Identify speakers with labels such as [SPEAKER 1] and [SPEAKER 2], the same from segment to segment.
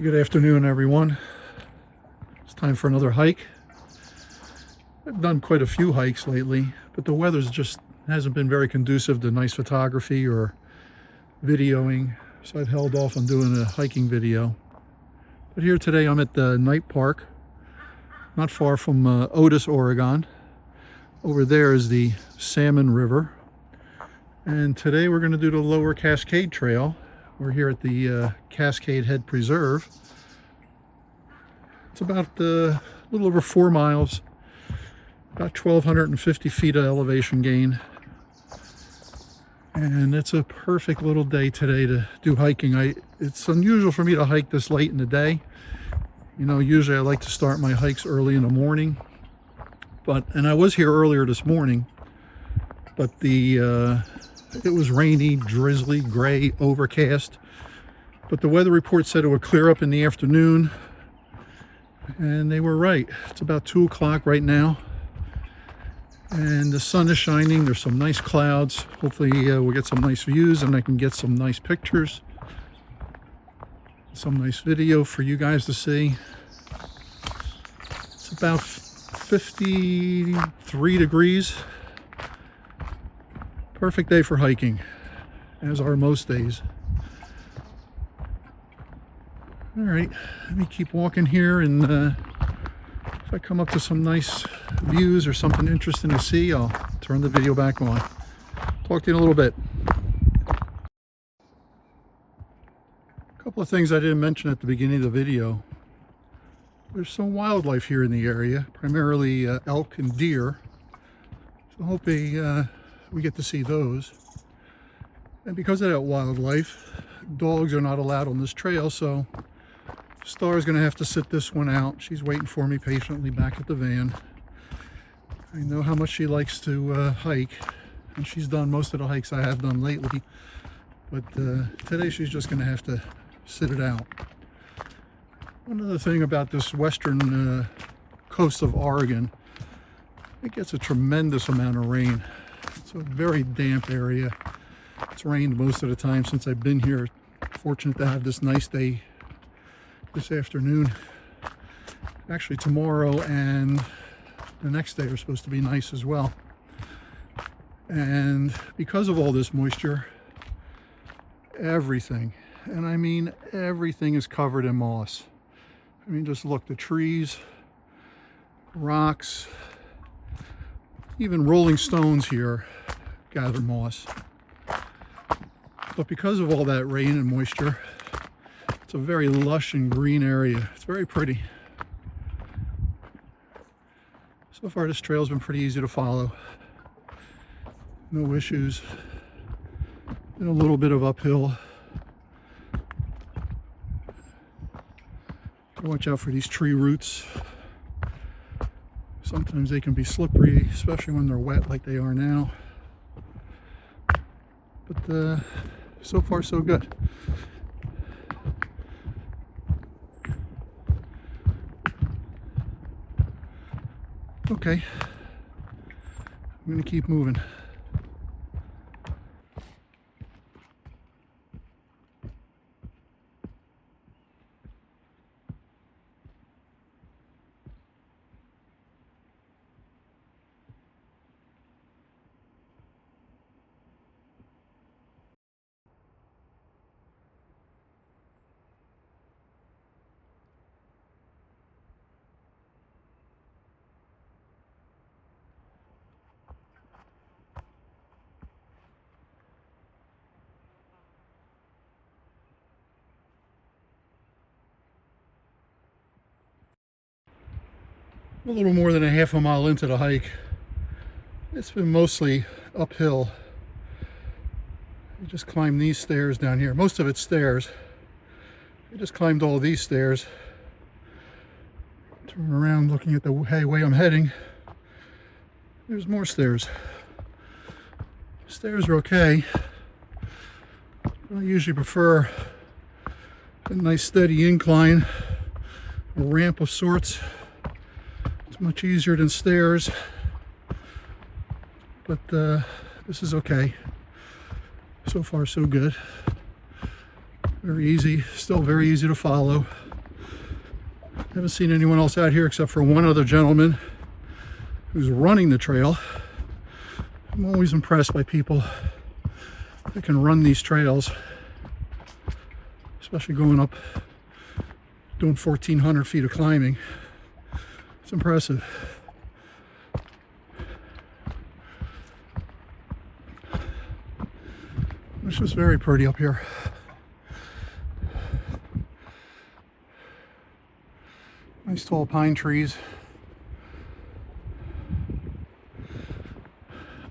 [SPEAKER 1] Good afternoon, everyone. It's time for another hike. I've done quite a few hikes lately, but the weather's just hasn't been very conducive to nice photography or videoing, so I've held off on doing a hiking video. But here today I'm at the night park, not far from Otis, Oregon. Over there is the Salmon River. And today we're going to do the lower Cascade Trail. We're here at the Cascade Head Preserve. It's about a little over 4 miles, about 1,250 feet of elevation gain. And it's a perfect little day today to do hiking. It's unusual for me to hike this late in the day. You know, usually I like to start my hikes early in the morning. And I was here earlier this morning, but it was rainy, drizzly, gray, overcast. But the weather report said it would clear up in the afternoon. And they were right. It's about 2 o'clock right now. And the sun is shining. There's some nice clouds. Hopefully we'll get some nice views and I can get some nice pictures. Some nice video for you guys to see. It's about 53 degrees. Perfect day for hiking, as are most days. All right, let me keep walking here, and if I come up to some nice views or something interesting to see, I'll turn the video back on. Talk to you in a little bit. A couple of things I didn't mention at the beginning of the video. There's some wildlife here in the area, primarily elk and deer. So hopefully we get to see those. And because of that wildlife, dogs are not allowed on this trail, so Star's gonna have to sit this one out. She's waiting for me patiently back at the van. I know how much she likes to hike, and she's done most of the hikes I have done lately, but today she's just gonna have to sit it out. One other thing about this western coast of Oregon, it gets a tremendous amount of rain. It's a very damp area. It's rained most of the time since I've been here. Fortunate to have this nice day this afternoon. Actually, tomorrow and the next day are supposed to be nice as well. And because of all this moisture, everything, and I mean everything, is covered in moss. I mean, just look, the trees, rocks, even rolling stones here gather moss. But because of all that rain and moisture, it's a very lush and green area. It's very pretty. So far this trail's been pretty easy to follow. No issues. Been a little bit of uphill. Watch out for these tree roots. Sometimes they can be slippery, especially when they're wet like they are now. But so far so good. Okay, I'm gonna keep moving. A little more than a half a mile into the hike. It's been mostly uphill. I just climbed these stairs down here. Most of it's stairs. I just climbed all these stairs. Turn around looking at the way I'm heading. There's more stairs. Stairs are okay. I usually prefer a nice steady incline, a ramp of sorts. Much easier than stairs, but this is okay. So far so good. Very easy, still very easy to follow. Haven't seen anyone else out here except for one other gentleman who's running the trail. I'm always impressed by people that can run these trails, especially going up, doing 1,400 feet of climbing. It's impressive. It's just very pretty up here. Nice tall pine trees.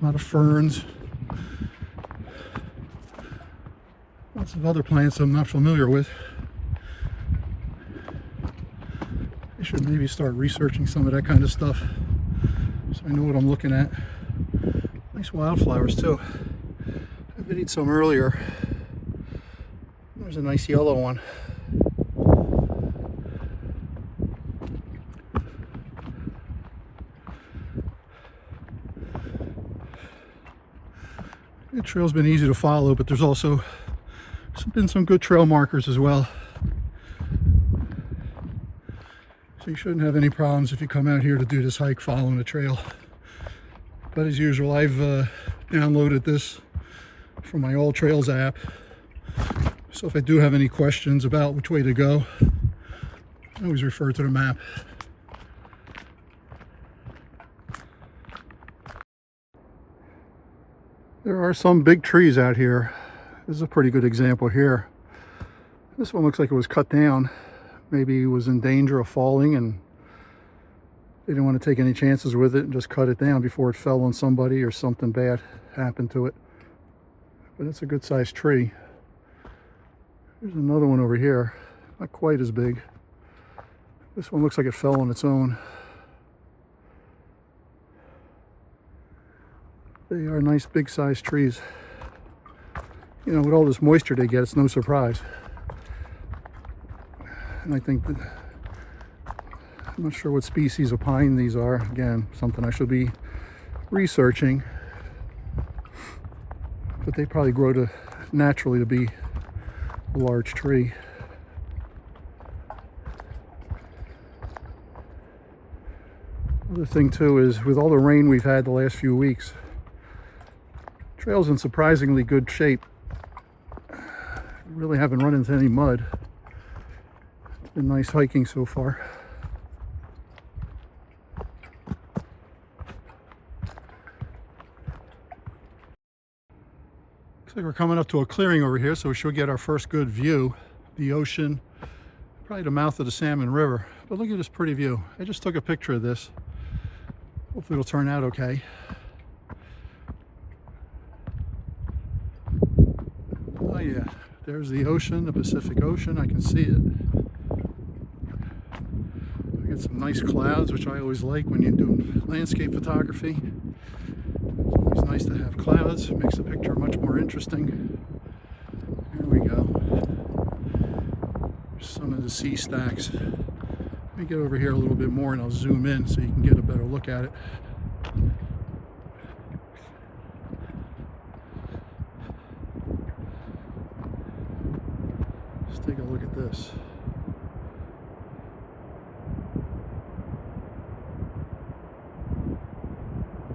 [SPEAKER 1] A lot of ferns. Lots of other plants I'm not familiar with. I should maybe start researching some of that kind of stuff so I know what I'm looking at. Nice wildflowers too. I videoed some earlier. There's a nice yellow one. The trail's been easy to follow, but there's also been some good trail markers as well. So you shouldn't have any problems if you come out here to do this hike following the trail. But as usual, I've downloaded this from my All Trails app. So if I do have any questions about which way to go, I always refer to the map. There are some big trees out here. This is a pretty good example here. This one looks like it was cut down. Maybe it was in danger of falling and they didn't want to take any chances with it and just cut it down before it fell on somebody or something bad happened to it. But it's a good sized tree. There's another one over here, not quite as big. This one looks like it fell on its own. They are nice big sized trees. You know, with all this moisture they get, it's no surprise. And I think that, I'm not sure what species of pine these are. Again, something I should be researching. But they probably grow to naturally to be a large tree. Other thing too is with all the rain we've had the last few weeks, trail's in surprisingly good shape. Really haven't run into any mud. It's been nice hiking so far. Looks like we're coming up to a clearing over here, so we should get our first good view. The ocean, probably the mouth of the Salmon River. But look at this pretty view. I just took a picture of this. Hopefully it'll turn out okay. Oh yeah, there's the ocean, the Pacific Ocean. I can see it. I get some nice clouds, which I always like when you're doing landscape photography. It's always nice to have clouds. It makes the picture much more interesting. Here we go. There's some of the sea stacks. Let me get over here a little bit more and I'll zoom in so you can get a better look at it. Let's take a look at this.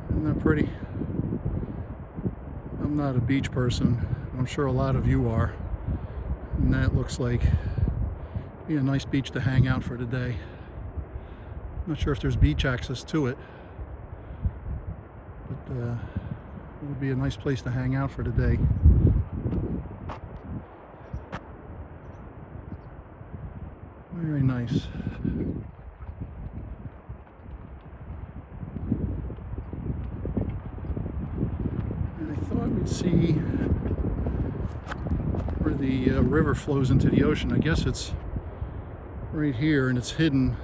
[SPEAKER 1] Isn't that pretty? I'm not a beach person. I'm sure a lot of you are. And that looks like be a nice beach to hang out for today. I'm not sure if there's beach access to it, but it would be a nice place to hang out for today. Very nice. And I thought we'd see where the river flows into the ocean. I guess it's right here, and it's hidden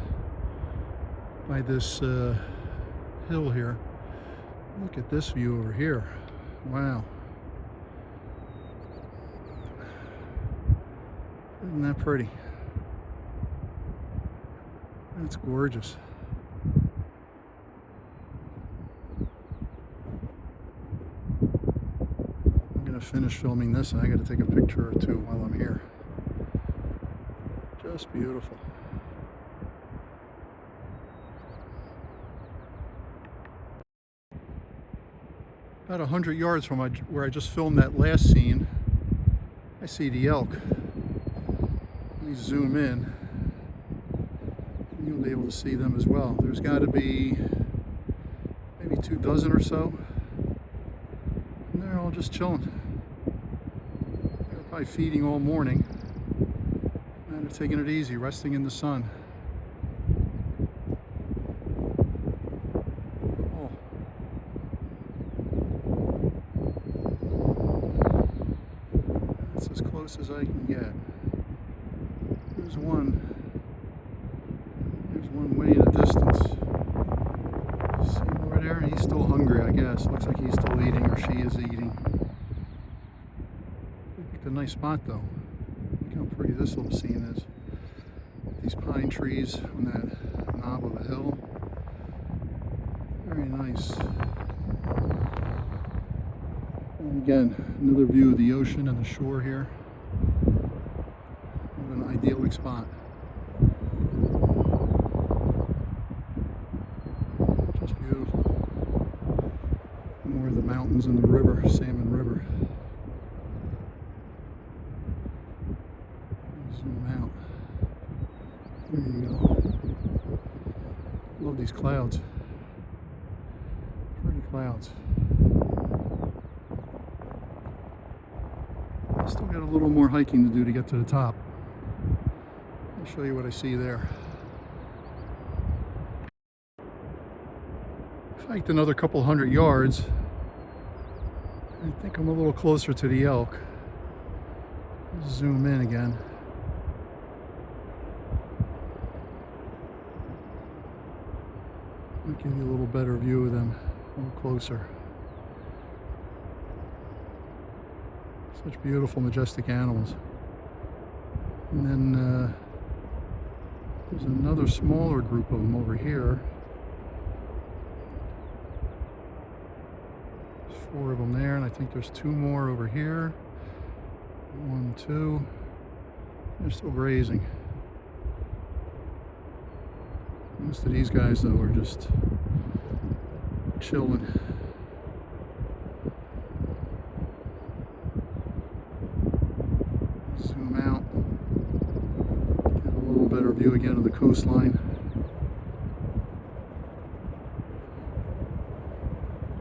[SPEAKER 1] by this hill here. Look at this view over here. Wow. Isn't that pretty? That's gorgeous. I'm gonna finish filming this and I gotta take a picture or two while I'm here. Just beautiful. About 100 yards from where I just filmed that last scene, I see the elk. Let me zoom in. You'll be able to see them as well. There's got to be maybe 24 or so. And they're all just chilling. They're probably feeding all morning. And they're taking it easy, resting in the sun. Oh. That's as close as I can get. There's one. There's one way in the distance. See him over there? He's still hungry, I guess. Looks like he's still eating, or she is eating. We picked a nice spot though. Look how pretty this little scene is. These pine trees on that knob of a hill. Very nice. And again, another view of the ocean and the shore here. An idyllic spot. Just beautiful. More of the mountains and the river, Salmon River. Zoom out. There you go. Love these clouds. Pretty clouds. I still got a little more hiking to do to get to the top. I'll show you what I see there. I've hiked another couple 100 yards. I think I'm a little closer to the elk. Zoom in again. I'll give you a little better view of them, a little closer. Such beautiful, majestic animals. And then there's another smaller group of them over here. There's 4 of them there, and I think there's 2 more over here. 1, 2. They're still grazing. Most of these guys, though, are just chilling. Zoom out. Get a little better view again of the coastline.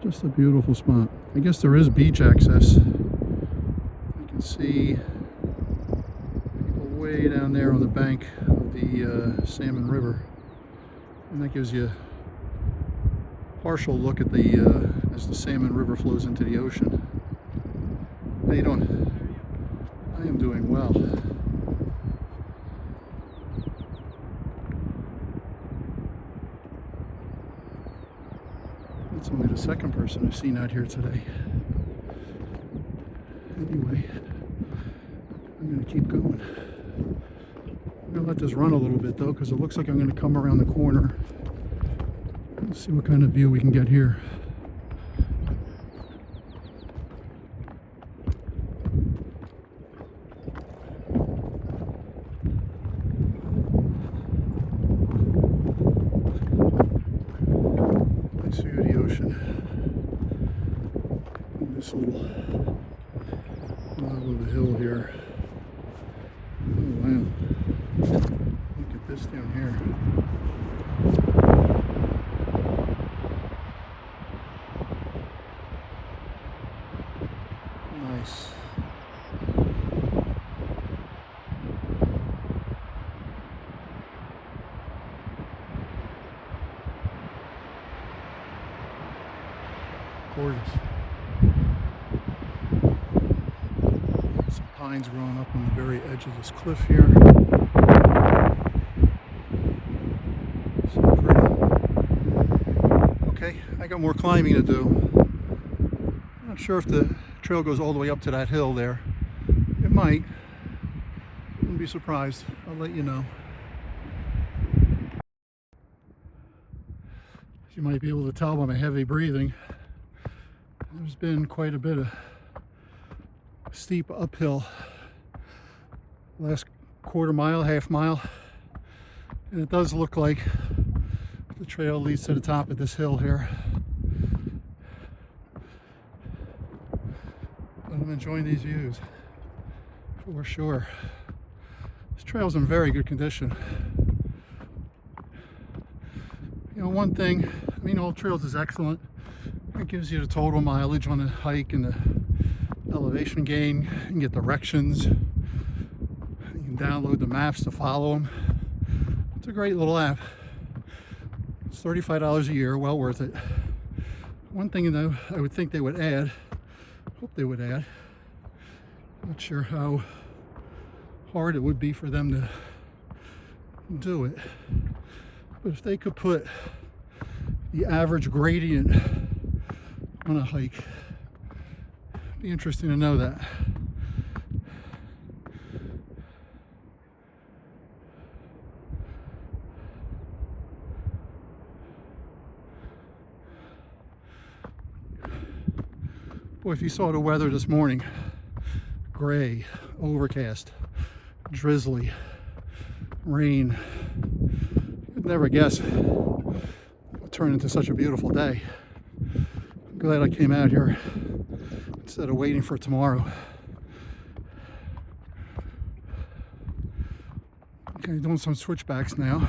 [SPEAKER 1] Just a beautiful spot. I guess there is beach access. You can see people way down there on the bank of the Salmon River. And that gives you a partial look at the as the Salmon River flows into the ocean. How you doing? I am doing well. That's only the second person I've seen out here today. Anyway, I'm going to keep going. I'm going to let this run a little bit though, because it looks like I'm going to come around the corner. Let's see what kind of view we can get here. Nice view of the ocean. And this little knob of the hill here. Oh wow. Look at this down here. Nice. Gorgeous. Some pines growing up on the very edge of this cliff here. So pretty. Okay, I got more climbing to do. I'm not sure if the trail goes all the way up to that hill there. It might. Wouldn't be surprised. I'll let you know. As you might be able to tell by my heavy breathing, there's been quite a bit of steep uphill last quarter mile, half mile, and it does look like the trail leads to the top of this hill here. I'm enjoying these views for sure. This trail's in very good condition. You know, one thing, I mean, Old Trails is excellent. It gives you the total mileage on the hike and the elevation gain. You can get directions. You can download the maps to follow them. It's a great little app. It's $35 a year, well worth it. One thing though, I would think they would add, hope they would add, not sure how hard it would be for them to do it, but if they could put the average gradient on a hike, it'd be interesting to know that. Boy, if you saw the weather this morning, gray, overcast, drizzly, rain, you'd never guess it would turn into such a beautiful day. I'm glad I came out here instead of waiting for tomorrow. Okay, doing some switchbacks now.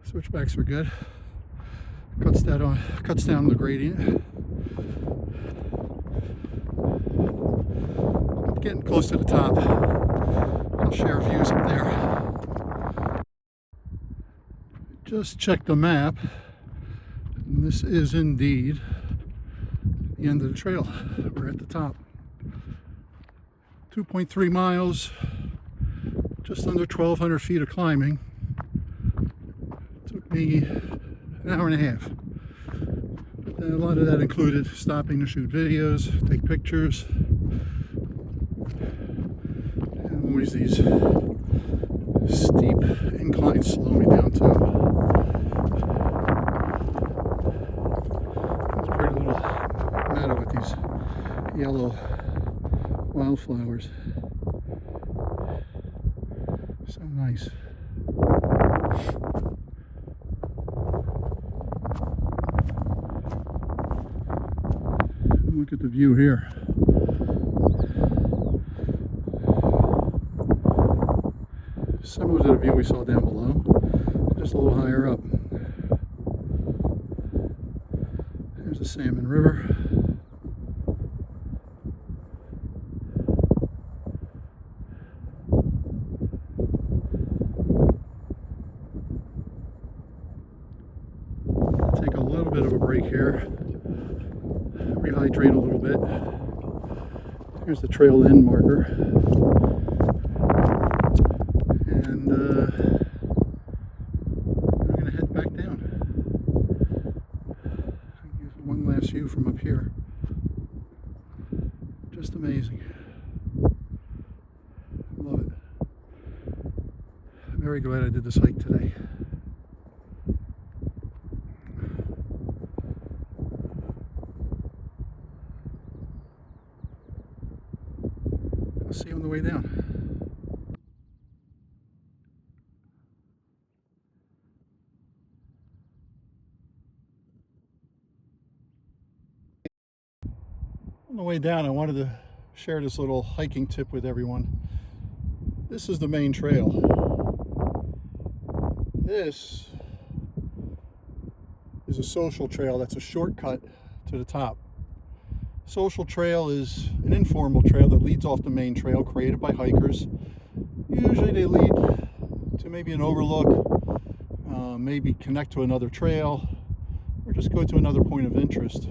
[SPEAKER 1] Switchbacks are good. Cuts down the gradient. I'm getting close to the top. I'll share views up there. Just check the map. And this is indeed the end of the trail. We're at the top. 2.3 miles, just under 1,200 feet of climbing. It took me an hour and a half. But a lot of that included stopping to shoot videos, take pictures, and always these steep inclines slow me down too. It's a pretty little meadow with these yellow wildflowers. So nice. Look at the view here. Similar to the view we saw down below, just a little higher up. There's the Salmon River. Take a little bit of a break here. Rehydrate a little bit. Here's the trail end marker. And I'm going to head back down. One last view from up here. Just amazing. Love it. Very glad I did this hike today. See you on the way down. On the way down, I wanted to share this little hiking tip with everyone. This is the main trail. This is a social trail that's a shortcut to the top. Social trail is an informal trail that leads off the main trail created by hikers. Usually they lead to maybe an overlook, maybe connect to another trail, or just go to another point of interest.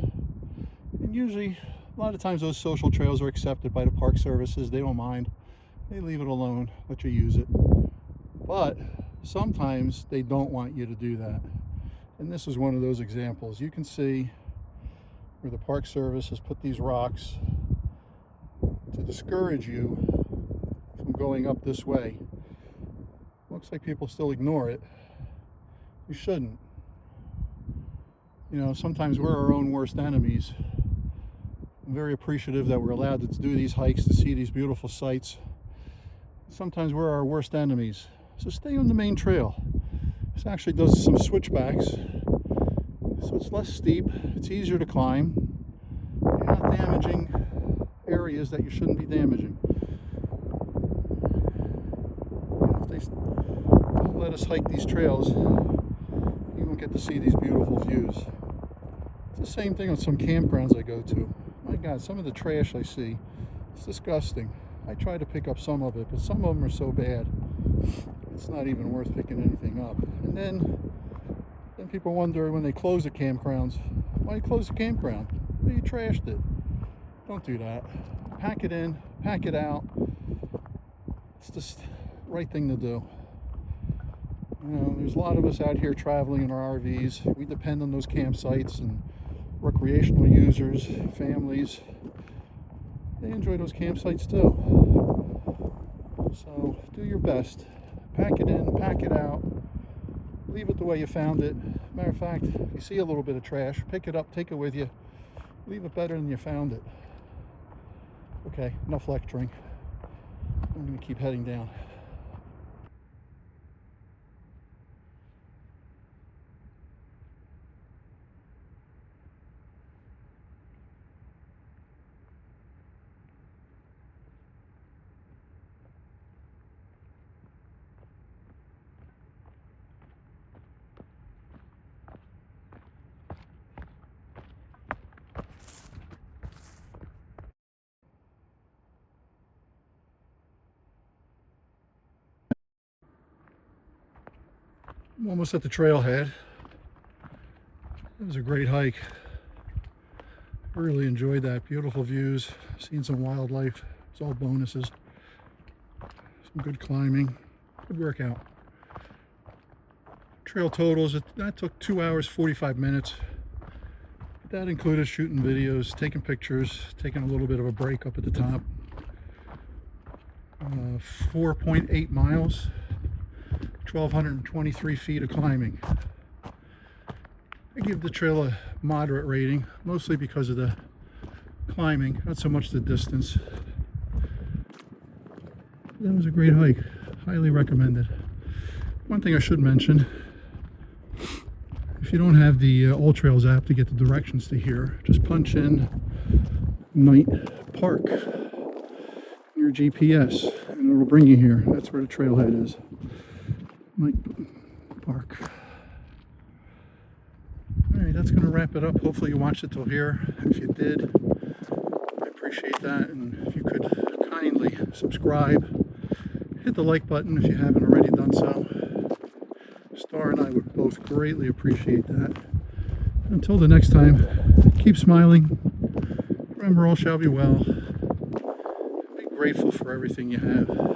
[SPEAKER 1] And usually, a lot of times those social trails are accepted by the park services. They don't mind. They leave it alone, let you use it. But sometimes they don't want you to do that. And this is one of those examples. You can see where the Park Service has put these rocks to discourage you from going up this way. Looks like people still ignore it. You shouldn't. You know, sometimes we're our own worst enemies. I'm very appreciative that we're allowed to do these hikes, to see these beautiful sights. Sometimes we're our worst enemies. So stay on the main trail. This actually does some switchbacks. So it's less steep, it's easier to climb. You're not damaging areas that you shouldn't be damaging. If they don't let us hike these trails, you won't get to see these beautiful views. It's the same thing on some campgrounds I go to. My God, some of the trash I see, it's disgusting. I try to pick up some of it, but some of them are so bad, it's not even worth picking anything up. And then people wonder when they close the campgrounds, why you close the campground? Well, you trashed it. Don't do that. Pack it in, pack it out. It's just the right thing to do. You know, there's a lot of us out here traveling in our RVs. We depend on those campsites, and recreational users, families, they enjoy those campsites too. So do your best. Pack it in, pack it out. Leave it the way you found it. Matter of fact, if you see a little bit of trash, pick it up, take it with you. Leave it better than you found it. Okay, enough lecturing. I'm going to keep heading down. I'm almost at the trailhead. It was a great hike. I really enjoyed that. Beautiful views, seeing some wildlife. It's all bonuses. Some good climbing, good workout. Trail totals, that took 2 hours, 45 minutes. That included shooting videos, taking pictures, taking a little bit of a break up at the top. 4.8 miles. 1,223 feet of climbing. I give the trail a moderate rating, mostly because of the climbing, not so much the distance. That was a great hike, highly recommended. One thing I should mention, if you don't have the All Trails app to get the directions to here, just punch in Night Park in your GPS and it'll bring you here. That's where the trailhead is. Night Park. Alright, that's going to wrap it up. Hopefully you watched it till here. If you did, I appreciate that. And if you could kindly subscribe, hit the like button if you haven't already done so. Star and I would both greatly appreciate that. Until the next time, keep smiling. Remember, all shall be well. Be grateful for everything you have.